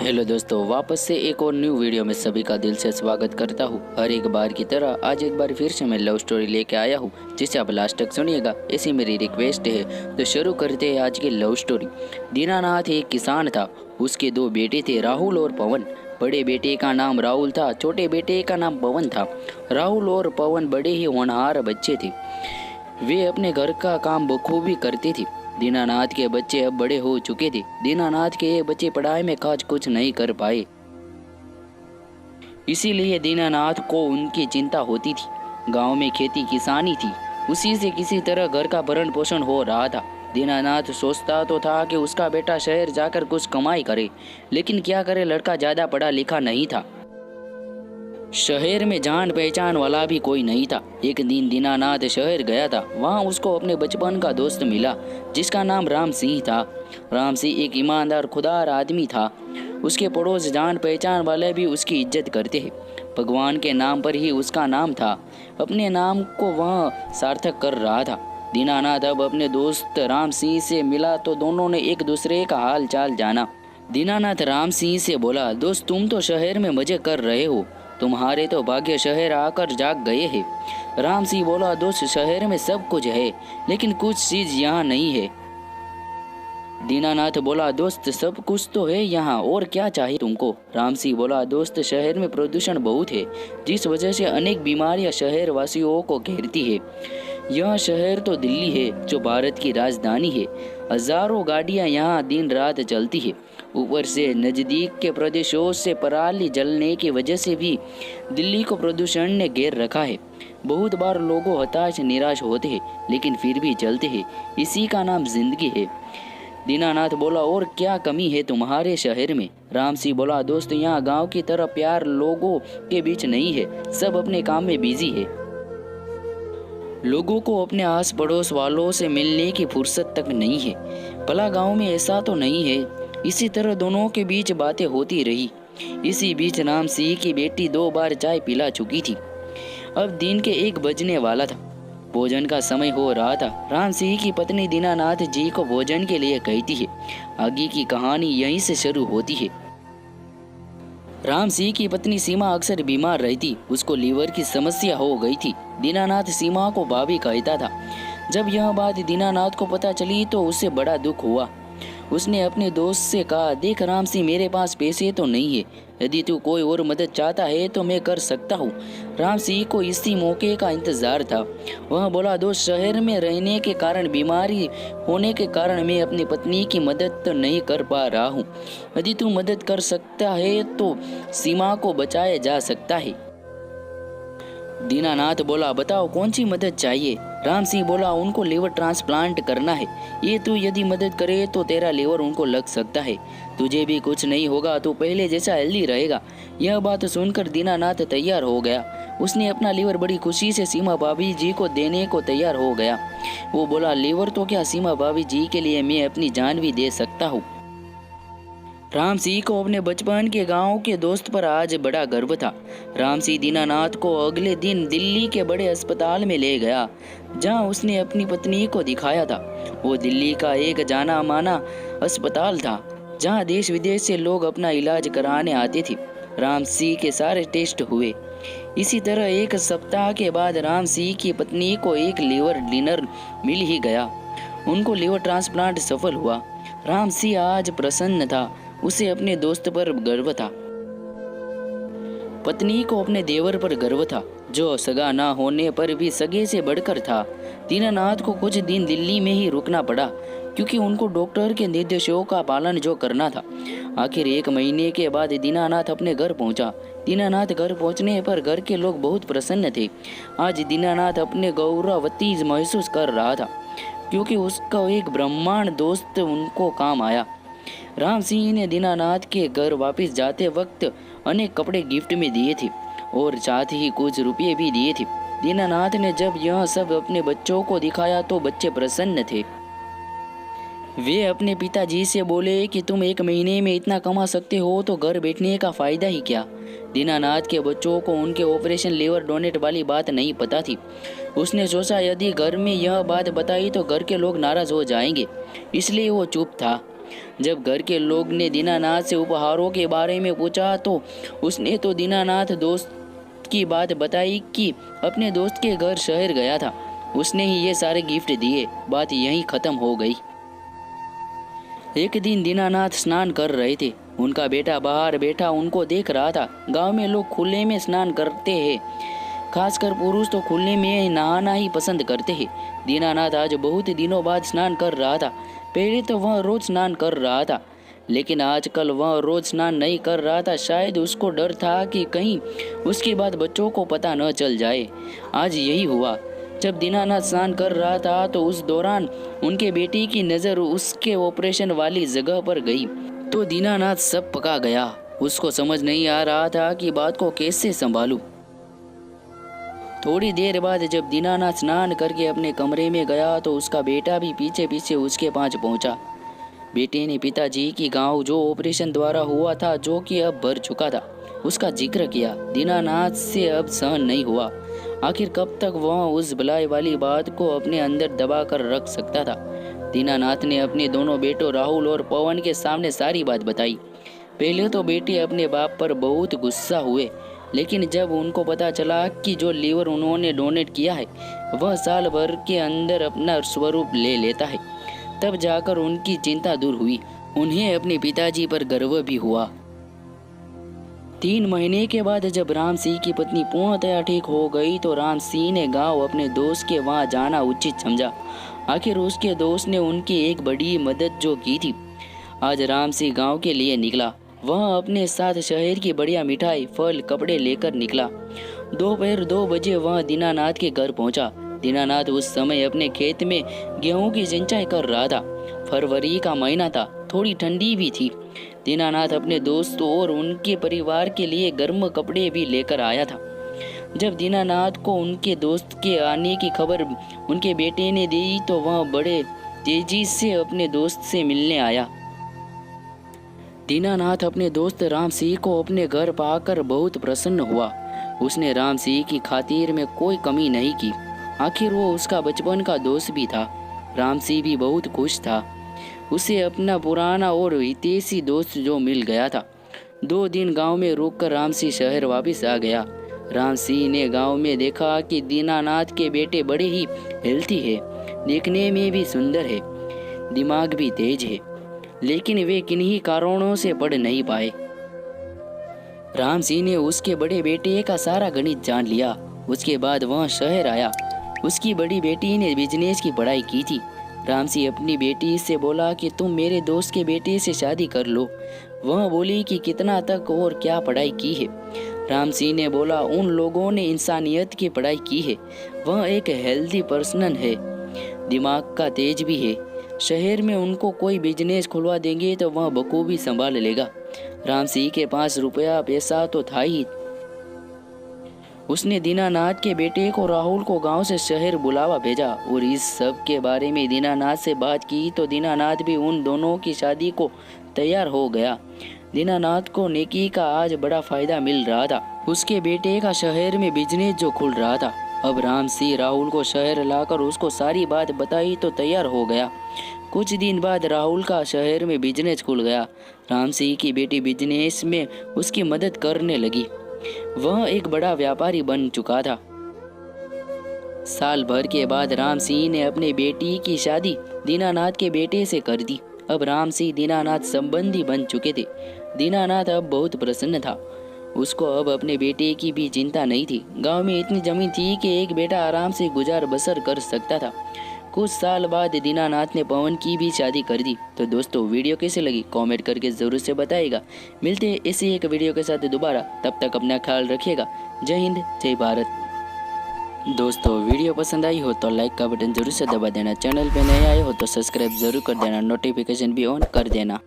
Hello दोस्तों, वापस से एक और न्यू वीडियो में सभी का दिल से स्वागत करता हूँ। हर एक बार की तरह आज एक बार फिर से मैं लव स्टोरी लेके आया हूँ, जिसे आप लास्ट तक सुनिएगा, ऐसी मेरी रिक्वेस्ट है। तो शुरू करते हैं आज की लव स्टोरी। दीनानाथ एक किसान था। उसके दो बेटे थे, राहुल और पवन। बड़े बेटे का नाम राहुल था, छोटे बेटे का नाम पवन था। राहुल और पवन बड़े ही होनहार बच्चे थे। वे अपने घर का काम बखूबी करते थे। दीनानाथ के बच्चे अब बड़े हो चुके थे। दीनानाथ के ये बच्चे पढ़ाई में खास कुछ नहीं कर पाए, इसीलिए दीनानाथ को उनकी चिंता होती थी। गांव में खेती किसानी थी, उसी से किसी तरह घर का भरण पोषण हो रहा था। दीनानाथ सोचता तो था कि उसका बेटा शहर जाकर कुछ कमाई करे, लेकिन क्या करे, लड़का ज्यादा पढ़ा लिखा नहीं था। शहर में जान पहचान वाला भी कोई नहीं था। एक दिन दीनानाथ शहर गया था। वहाँ उसको अपने बचपन का दोस्त मिला, जिसका नाम राम सिंह था। राम सिंह एक ईमानदार खुदार आदमी था। उसके पड़ोस जान पहचान वाले भी उसकी इज्जत करते हैं। भगवान के नाम पर ही उसका नाम था। अपने नाम को वह सार्थक कर रहा था। दीनानाथ अब अपने दोस्त राम सिंह से मिला तो दोनों ने एक दूसरे का हाल चाल जाना। दीनानाथ राम सिंह से बोला, दोस्त तुम तो शहर में मजे कर रहे हो, तुम्हारे तो भाग्य शहर आकर जाग गए हैं। राम सिंह बोला, दोस्त शहर में सब कुछ है, लेकिन कुछ चीज यहाँ नहीं है। दीनानाथ बोला, दोस्त सब कुछ तो है यहाँ, और क्या चाहिए तुमको। राम सिंह बोला, दोस्त शहर में प्रदूषण बहुत है, जिस वजह से अनेक बीमारियां शहर वासियों को घेरती है। यह शहर तो दिल्ली है, जो भारत की राजधानी है। हजारों गाड़ियां यहाँ दिन रात चलती है। ऊपर से नजदीक के प्रदेशों से पराली जलने की वजह से भी दिल्ली को प्रदूषण ने घेर रखा है। बहुत बार लोगों हताश निराश होते हैं, लेकिन फिर भी चलते हैं। इसी का नाम जिंदगी है। दीनानाथ बोला, और क्या कमी है तुम्हारे शहर में। राम सिंह बोला, दोस्त यहाँ गांव की तरह प्यार लोगों के बीच नहीं है, सब अपने काम में बिजी है। लोगों को अपने आस पड़ोस वालों से मिलने की फुर्सत तक नहीं है। भला गांव में ऐसा तो नहीं है। इसी तरह दोनों के बीच बातें होती रही। इसी बीच राम सिंह की बेटी 2 बार चाय पिला चुकी थी। अब दिन के 1 बजने वाला था। भोजन का समय हो रहा था। राम सिंह की पत्नी दीनानाथ जी को भोजन के लिए कहती है। आगे की कहानी यहीं से शुरू होती है। राम सिंह की पत्नी सीमा अक्सर बीमार रहती। उसको लीवर की समस्या हो गई थी। दीनानाथ सीमा को भाभी कहता था। जब यह बात दीनानाथ को पता चली तो उसे बड़ा दुख हुआ। उसने अपने दोस्त से कहा, देख राम सिंह, मेरे पास पैसे तो नहीं है, यदि तू कोई और मदद चाहता है तो मैं कर सकता हूँ। राम सिंह को इसी मौके का इंतजार था। वह बोला, दोस्त शहर में रहने के कारण, बीमारी होने के कारण मैं अपनी पत्नी की मदद तो नहीं कर पा रहा हूँ। यदि तू मदद कर सकता है तो सीमा को बचाया जा सकता है। दीनानाथ बोला, बताओ कौन सी मदद चाहिए। राम सिंह बोला, उनको लीवर ट्रांसप्लांट करना है। ये तू यदि मदद करे तो तेरा लीवर उनको लग सकता है। तुझे भी कुछ नहीं होगा, तू पहले जैसा हेल्दी रहेगा। यह बात सुनकर दीनानाथ तैयार हो गया। उसने अपना लीवर बड़ी खुशी से सीमा भाभी जी को देने को तैयार हो गया। वो बोला, लीवर तो क्या, सीमा भाभी जी के लिए मैं अपनी जान भी दे सकता हूँ। राम सिंह को अपने बचपन के गांव के दोस्त पर आज बड़ा गर्व था। राम सिंह दीनानाथ को अगले दिन दिल्ली के बड़े अस्पताल में ले गया, जहां उसने अपनी पत्नी को दिखाया था। वो दिल्ली का एक जाना माना अस्पताल था, जहां देश विदेश से लोग अपना इलाज कराने आते थे। राम सिंह के सारे टेस्ट हुए। इसी तरह 1 सप्ताह के बाद राम सिंह की पत्नी को एक लीवर डिनर मिल ही गया। उनको लीवर ट्रांसप्लांट सफल हुआ। राम सिंह आज प्रसन्न था। उसे अपने दोस्त पर गर्व था। पत्नी को अपने देवर पर गर्व था, जो सगा ना होने पर भी सगे से बढ़कर था। दीनानाथ को कुछ दिन दिल्ली में ही रुकना पड़ा, क्योंकि उनको डॉक्टर के निर्देशों का पालन जो करना था। आखिर 1 महीने के बाद दीनानाथ अपने घर पहुंचा। दीनानाथ घर पहुंचने पर घर के लोग बहुत प्रसन्न थे। आज दीनानाथ अपने गौरवती महसूस कर रहा था, क्योंकि उसका एक ब्रह्मांड दोस्त उनको काम आया। राम सिंह ने दीनानाथ के घर वापस जाते वक्त अनेक कपड़े गिफ्ट में दिए थे, और साथ ही कुछ रुपये भी दिए थे। दीनानाथ ने जब यह सब अपने बच्चों को दिखाया तो बच्चे प्रसन्न थे। वे अपने पिताजी से बोले कि तुम 1 महीने में इतना कमा सकते हो तो घर बैठने का फायदा ही क्या। दीनानाथ के बच्चों को उनके ऑपरेशन लीवर डोनेट वाली बात नहीं पता थी। उसने सोचा, यदि घर में यह बात बताई तो घर के लोग नाराज हो जाएंगे, इसलिए वो चुप था। जब घर के लोग ने दीनानाथ से उपहारों के बारे में पूछा तो उसने तो दीनानाथ दोस्त की बात बताई कि अपने दोस्त के घर शहर गया था, उसने ही ये सारे गिफ्ट दिए। बात यहीं खत्म हो गई। एक दिन दीनानाथ स्नान कर रहे थे। उनका बेटा बाहर बैठा उनको देख रहा था। गांव में लोग खुले में स्नान करते हैं, खासकर पुरुष तो खुले में नहाना ही पसंद करते हैं। दीनानाथ आज बहुत दिनों बाद स्नान कर रहा था। पहले तो वह रोज स्नान कर रहा था, लेकिन आजकल वह रोज स्नान नहीं कर रहा था। शायद उसको डर था कि कहीं उसकी बात बच्चों को पता न चल जाए। आज यही हुआ। जब दीनानाथ स्नान कर रहा था तो उस दौरान उनके बेटी की नज़र उसके ऑपरेशन वाली जगह पर गई तो दीनानाथ सब पका गया। उसको समझ नहीं आ रहा था कि बात को कैसे संभालूं। थोड़ी देर बाद जब दीनानाथ स्नान करके अपने कमरे में गया तो उसका बेटा भी पीछे पीछे उसके पास पहुंचा। बेटे ने पिताजी की गांव जो ऑपरेशन द्वारा हुआ था, जो कि अब भर चुका था, उसका जिक्र किया। दीनानाथ से अब सहन नहीं हुआ। आखिर कब तक वह उस भलाई वाली बात को अपने अंदर दबा कर रख सकता था। दीनानाथ ने अपने दोनों बेटों राहुल और पवन के सामने सारी बात बताई। पहले तो बेटे अपने बाप पर बहुत गुस्सा हुए, लेकिन जब उनको पता चला कि जो लीवर उन्होंने डोनेट किया है वह साल भर के अंदर अपना स्वरूप ले लेता है, तब जाकर उनकी चिंता दूर हुई। उन्हें अपने पिताजी पर गर्व भी हुआ। 3 महीने के बाद जब राम सिंह की पत्नी पूर्णतया ठीक हो गई तो राम सिंह ने गांव अपने दोस्त के वहां जाना उचित समझा। आखिर उसके दोस्त ने उनकी एक बड़ी मदद जो की थी। आज राम सिंह गांव के लिए निकला। वह अपने साथ शहर की बढ़िया मिठाई, फल, कपड़े लेकर निकला। दोपहर 2 बजे वह दीनानाथ के घर पहुंचा। दीनानाथ उस समय अपने खेत में गेहूं की सिंचाई कर रहा था। फरवरी का महीना था, थोड़ी ठंडी भी थी। दीनानाथ अपने दोस्तों और उनके परिवार के लिए गर्म कपड़े भी लेकर आया था। जब दीनानाथ को उनके दोस्त के आने की खबर उनके बेटे ने दी तो वह बड़े तेजी से अपने दोस्त से मिलने आया। दीनानाथ अपने दोस्त राम सिंह को अपने घर पाकर बहुत प्रसन्न हुआ। उसने राम सिंह की खातिर में कोई कमी नहीं की। आखिर वो उसका बचपन का दोस्त भी था। राम सिंह भी बहुत खुश था। उसे अपना पुराना और हितैषी दोस्त जो मिल गया था। 2 दिन गांव में रुककर राम सिंह शहर वापस आ गया। राम सिंह ने गांव में देखा कि दीनानाथ के बेटे बड़े ही हेल्थी है, देखने में भी सुंदर है, दिमाग भी तेज है, लेकिन वे किन्हीं कारणों से पढ़ नहीं पाए। राम सिंह ने उसके बड़े बेटे का सारा गणित जान लिया। उसके बाद वह शहर आया। उसकी बड़ी बेटी ने बिजनेस की पढ़ाई की थी। राम सिंह अपनी बेटी से बोला कि तुम मेरे दोस्त के बेटे से शादी कर लो। वह बोली कि कितना तक और क्या पढ़ाई की है। राम सिंह ने बोला उन लोगों ने इंसानियत की पढ़ाई की है। वह एक हेल्दी पर्सन है, दिमाग का तेज भी है। शहर में उनको कोई बिजनेस खुलवा देंगे तो वह बखूबी संभाल लेगा। राम सिंह के पास रुपया पैसा तो था ही। उसने दीनानाथ के बेटे को राहुल को गांव से शहर बुलावा भेजा और इस सब के बारे में दीनानाथ से बात की तो दीनानाथ भी उन दोनों की शादी को तैयार हो गया। दीनानाथ को नेकी का आज बड़ा फायदा मिल रहा था। उसके बेटे का शहर में बिजनेस जो खुल रहा था। अब राम सिंह राहुल को शहर लाकर उसको सारी बात बताई तो तैयार हो गया। कुछ दिन बाद राहुल का शहर में बिजनेस खुल गया। राम सिंह की बेटी बिजनेस में उसकी मदद करने लगी। वह एक बड़ा व्यापारी बन चुका था। साल भर के बाद राम सिंह ने अपने बेटी की शादी दीनानाथ के बेटे से कर दी। अब राम सिंह दीनानाथ संबंधी बन चुके थे। दीनानाथ अब बहुत प्रसन्न था। उसको अब अपने बेटे की भी चिंता नहीं थी। गांव में इतनी जमीन थी कि एक बेटा आराम से गुजार बसर कर सकता था। कुछ साल बाद दीनानाथ ने पवन की भी शादी कर दी। तो दोस्तों वीडियो कैसे लगी कमेंट करके ज़रूर से बताइएगा। मिलते हैं इसी एक वीडियो के साथ दोबारा, तब तक अपना ख्याल रखिएगा। जय हिंद, जय भारत। दोस्तों वीडियो पसंद आई हो तो लाइक का बटन जरूर से दबा देना। चैनल पे नए आए हो तो सब्सक्राइब जरूर कर देना। नोटिफिकेशन भी ऑन कर देना।